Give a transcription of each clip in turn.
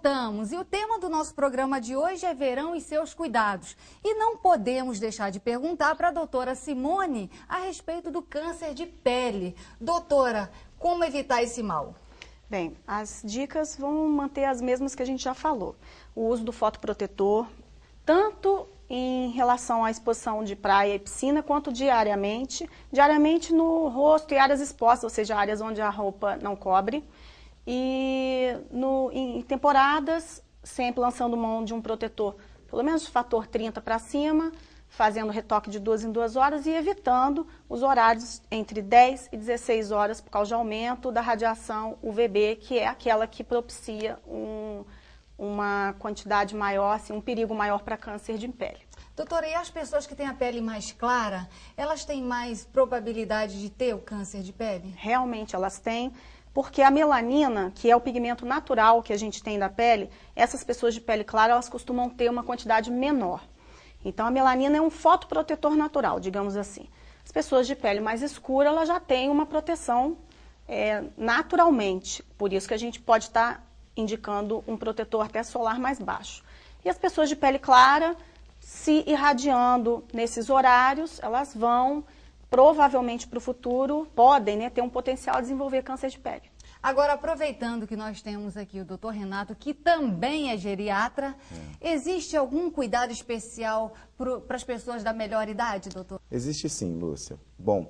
voltamos e o tema do nosso programa de hoje é verão e seus cuidados. E não podemos deixar de perguntar para a doutora Simone a respeito do câncer de pele. Doutora, como evitar esse mal? Bem, as dicas vão manter as mesmas que a gente já falou. O uso do fotoprotetor, tanto em relação à exposição de praia e piscina, quanto diariamente. Diariamente no rosto e áreas expostas, ou seja, áreas onde a roupa não cobre. E em temporadas, sempre lançando mão de um protetor, pelo menos de fator 30 para cima, fazendo retoque de 2 em 2 horas e evitando os horários entre 10 e 16 horas por causa de aumento da radiação UVB, que é aquela que propicia uma quantidade maior, assim, um perigo maior para câncer de pele. Doutora, e as pessoas que têm a pele mais clara, elas têm mais probabilidade de ter o câncer de pele? Realmente elas têm. Porque a melanina, que é o pigmento natural que a gente tem da pele, essas pessoas de pele clara, elas costumam ter uma quantidade menor. Então, a melanina é um fotoprotetor natural, digamos assim. As pessoas de pele mais escura, elas já têm uma proteção naturalmente. Por isso que a gente pode estar indicando um protetor até solar mais baixo. E as pessoas de pele clara, se irradiando nesses horários, elas vão provavelmente para o futuro, podem ter um potencial de desenvolver câncer de pele. Agora, aproveitando que nós temos aqui o doutor Renato, que também é geriatra, existe algum cuidado especial para as pessoas da melhor idade, doutor? Existe sim, Lúcia. Bom,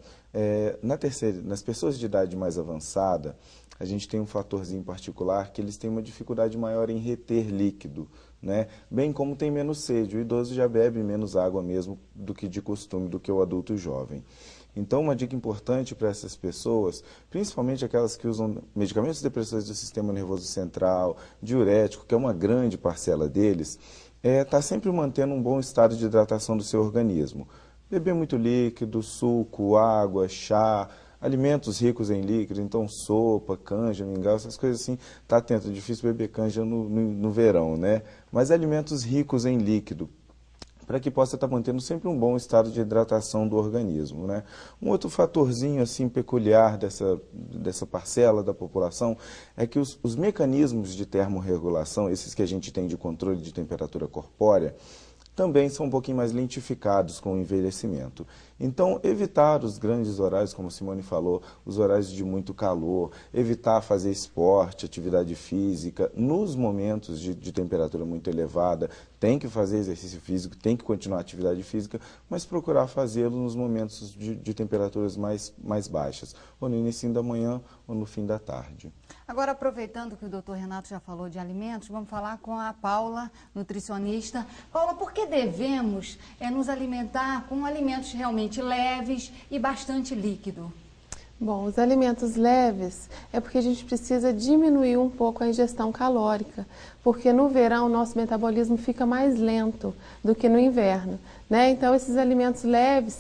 nas pessoas de idade mais avançada, a gente tem um fatorzinho particular que eles têm uma dificuldade maior em reter líquido, né? Bem como tem menos sede, o idoso já bebe menos água mesmo do que de costume, do que o adulto jovem. Então, uma dica importante para essas pessoas, principalmente aquelas que usam medicamentos depressores do sistema nervoso central, diurético, que é uma grande parcela deles, tá sempre mantendo um bom estado de hidratação do seu organismo. Beber muito líquido, suco, água, chá, alimentos ricos em líquido, então sopa, canja, mingau, essas coisas assim. Tá atento, é difícil beber canja no verão, né? Mas alimentos ricos em líquido, para que possa estar mantendo sempre um bom estado de hidratação do organismo, né? Um outro fatorzinho assim peculiar dessa parcela da população é que os mecanismos de termorregulação, esses que a gente tem de controle de temperatura corpórea, também são um pouquinho mais lentificados com o envelhecimento. Então, evitar os grandes horários, como a Simone falou, os horários de muito calor, evitar fazer esporte, atividade física, nos momentos de temperatura muito elevada, tem que fazer exercício físico, tem que continuar a atividade física, mas procurar fazê-lo nos momentos de temperaturas mais baixas, ou no início da manhã ou no fim da tarde. Agora, aproveitando que o doutor Renato já falou de alimentos, vamos falar com a Paula, nutricionista. Paula, por que devemos nos alimentar com alimentos realmente leves e bastante líquido? Bom, os alimentos leves é porque a gente precisa diminuir um pouco a ingestão calórica, porque no verão o nosso metabolismo fica mais lento do que no inverno, né? Então esses alimentos leves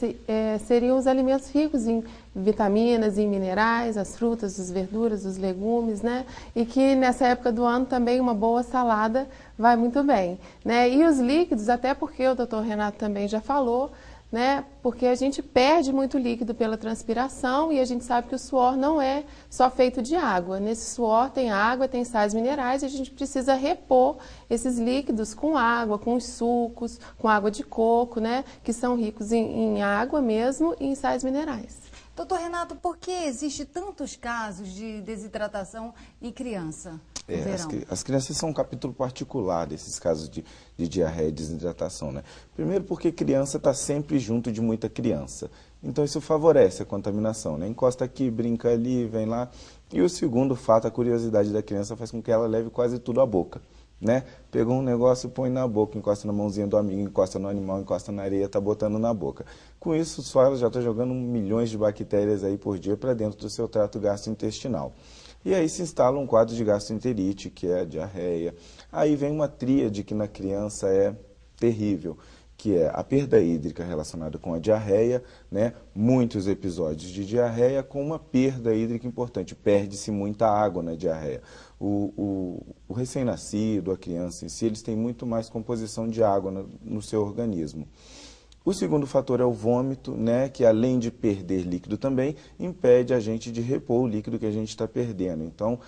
seriam os alimentos ricos em vitaminas, em minerais, as frutas, as verduras, os legumes, né? E que nessa época do ano também uma boa salada vai muito bem, né? E os líquidos, até porque o doutor Renato também já falou, né? Porque a gente perde muito líquido pela transpiração e a gente sabe que o suor não é só feito de água. Nesse suor tem água, tem sais minerais e a gente precisa repor esses líquidos com água, com os sucos, com água de coco, né? Que são ricos em água mesmo e em sais minerais. Doutor Renato, por que existe tantos casos de desidratação em criança no verão? As crianças são um capítulo particular desses casos de diarreia e desidratação, né? Primeiro porque criança está sempre junto de muita criança. Então isso favorece a contaminação, né? Encosta aqui, brinca ali, vem lá. E o segundo fato, a curiosidade da criança faz com que ela leve quase tudo à boca, né? Pegou um negócio, põe na boca, encosta na mãozinha do amigo, encosta no animal, encosta na areia, tá botando na boca. Com isso, só ela já está jogando milhões de bactérias aí por dia para dentro do seu trato gastrointestinal. E aí se instala um quadro de gastroenterite, que é a diarreia. Aí vem uma tríade que na criança é terrível, que é a perda hídrica relacionada com a diarreia, né? Muitos episódios de diarreia com uma perda hídrica importante, perde-se muita água na diarreia. O recém-nascido, a criança em si, eles têm muito mais composição de água no seu organismo. O segundo fator é o vômito, né, que além de perder líquido também, impede a gente de repor o líquido que a gente está perdendo. Então,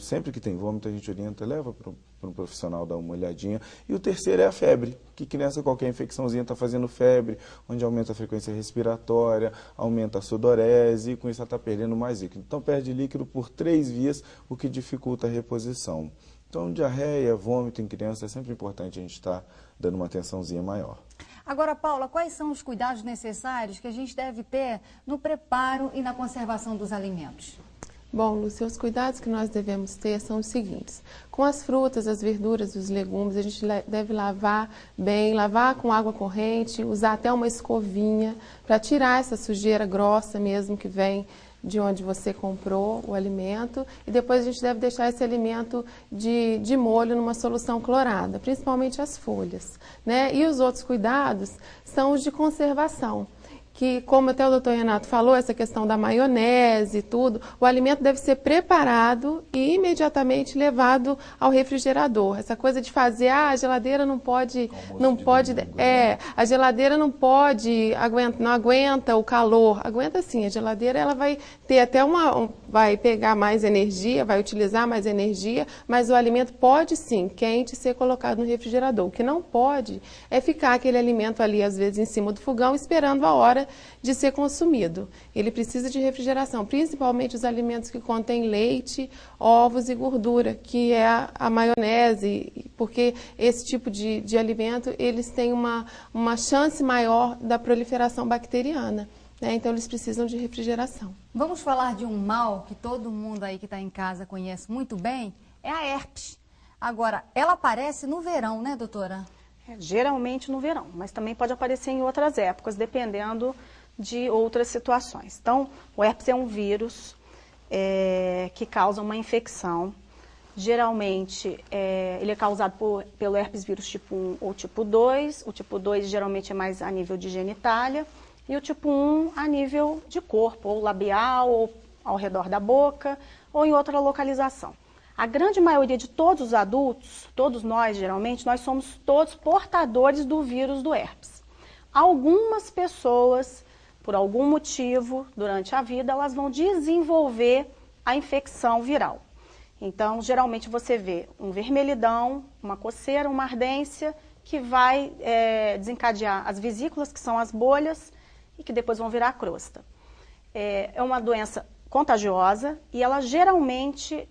sempre que tem vômito, a gente orienta, leva para um profissional dar uma olhadinha. E o terceiro é a febre, que criança qualquer infecçãozinha está fazendo febre, onde aumenta a frequência respiratória, aumenta a sudorese, e com isso ela está perdendo mais líquido. Então perde líquido por 3 vias, o que dificulta a reposição. Então diarreia, vômito em criança, é sempre importante a gente estar dando uma atençãozinha maior. Agora, Paula, quais são os cuidados necessários que a gente deve ter no preparo e na conservação dos alimentos? Bom, Lúcia, os cuidados que nós devemos ter são os seguintes. Com as frutas, as verduras, os legumes, a gente deve lavar bem, lavar com água corrente, usar até uma escovinha para tirar essa sujeira grossa mesmo que vem de onde você comprou o alimento. E depois a gente deve deixar esse alimento de molho numa solução clorada, principalmente as folhas, né? E os outros cuidados são os de conservação, que, como até o doutor Renato falou, essa questão da maionese e tudo, o alimento deve ser preparado e imediatamente levado ao refrigerador. Essa coisa de fazer, a geladeira não pode, a geladeira não pode, não aguenta o calor. Aguenta sim, a geladeira ela vai ter até vai pegar mais energia, vai utilizar mais energia, mas o alimento pode sim, quente, ser colocado no refrigerador. O que não pode é ficar aquele alimento ali, às vezes, em cima do fogão, esperando a hora de ser consumido. Ele precisa de refrigeração, principalmente os alimentos que contêm leite, ovos e gordura, que é a maionese, porque esse tipo de alimento, eles têm uma chance maior da proliferação bacteriana, né? Então eles precisam de refrigeração. Vamos falar de um mal que todo mundo aí que está em casa conhece muito bem, é a herpes. Agora, ela aparece no verão, né, doutora? Geralmente no verão, mas também pode aparecer em outras épocas, dependendo de outras situações. Então, o herpes é um vírus que causa uma infecção. Geralmente, ele é causado pelo herpes vírus tipo 1 ou tipo 2. O tipo 2 geralmente é mais a nível de genitália e o tipo 1 a nível de corpo, ou labial, ou ao redor da boca, ou em outra localização. A grande maioria de todos os adultos, todos nós geralmente, nós somos todos portadores do vírus do herpes. Algumas pessoas, por algum motivo, durante a vida, elas vão desenvolver a infecção viral. Então, geralmente você vê um vermelhidão, uma coceira, uma ardência, que vai desencadear as vesículas, que são as bolhas, e que depois vão virar crosta. É uma doença contagiosa e ela geralmente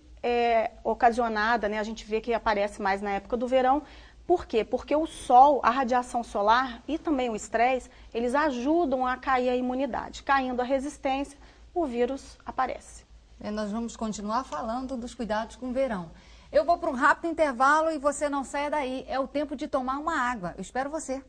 ocasionada, né, a gente vê que aparece mais na época do verão. Por quê? Porque o sol, a radiação solar e também o estresse, eles ajudam a cair a imunidade. Caindo a resistência, o vírus aparece. Nós vamos continuar falando dos cuidados com o verão. Eu vou para um rápido intervalo e você não saia daí. É o tempo de tomar uma água. Eu espero você.